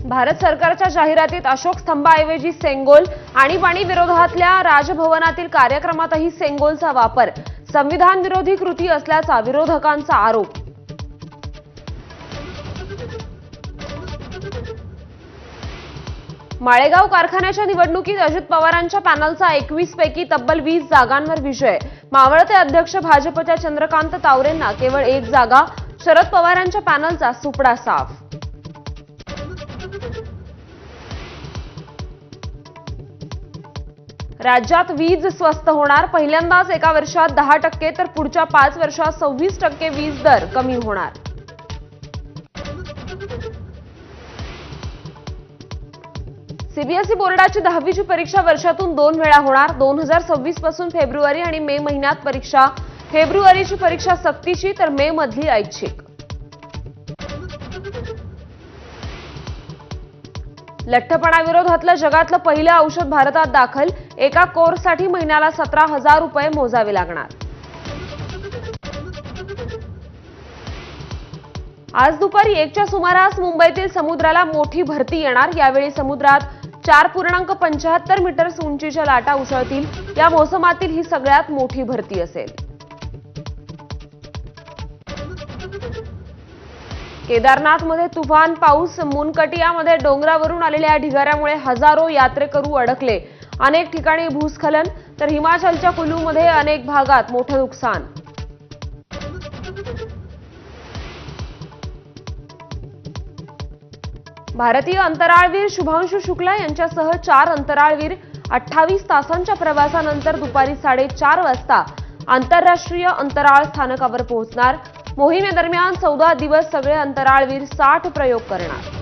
भारत सरकारच्या जाहिरातीत अशोक स्तंभाऐवजी सेंगोल, आणीबाणी विरोधातल्या राजभवनातील कार्यक्रमातही सेंगोलचा वापर, संविधान विरोधी कृती असल्याचा विरोधकांचा आरोप. माळेगाव कारखान्याच्या निवडणुकीत अजित पवारांच्या पॅनलचा 21 पैकी तब्बल 20 जागांवर विजय. मावळते अध्यक्ष भाजपच्या चंद्रकांत तावरेंना केवळ 1 जागा. शरद पवारांच्या पॅनलचा सुपडा साफ. राज्यात वीज स्वस्त होणार. पहिल्यांदाच एका वर्षात 10% तर पुढच्या 5 वर्षात 26% वीज दर कमी होणार. सीबीएसई बोर्डाची 10वीची परीक्षा वर्षातून 2 वेळा होणार. 2026 पासून फेब्रुवारी आणि मे महिन्यात परीक्षा. फेब्रुवारीची परीक्षा सक्तीची तर मे मधली ऐच्छिक. लठ्ठपणाविरोधातलं जगातलं पहिलं औषध भारतात दाखल. एका कोर्ससाठी महिन्याला 17,000 रुपये मोजावे लागणार. आज दुपारी 1च्या सुमारास मुंबईतील समुद्राला मोठी भरती येणार. यावेळी समुद्रात 4.75 मीटर्स उंचीच्या लाटा उसळतील. या मोसमातील ही सगळ्यात मोठी भरती असेल. केदारनाथमध्ये तुफान पाऊस. मुनकटियामध्ये डोंगरावरून आलेल्या ढिगाऱ्यामुळे हजारो यात्रेकरू अडकले. अनेक ठिकाणी भूस्खलन तर हिमाचलच्या कुलूमध्ये अनेक भागात मोठं नुकसान. भारतीय अंतराळवीर शुभांशु शुक्ला यांच्यासह 4 अंतराळवीर 28 तासांच्या प्रवासानंतर दुपारी 4:30 वाजता आंतरराष्ट्रीय अंतराळ स्थानकावर पोहोचणार. मोहिमेदरम्यान 14 दिवस सगळे अंतराळवीर 60 प्रयोग करणार.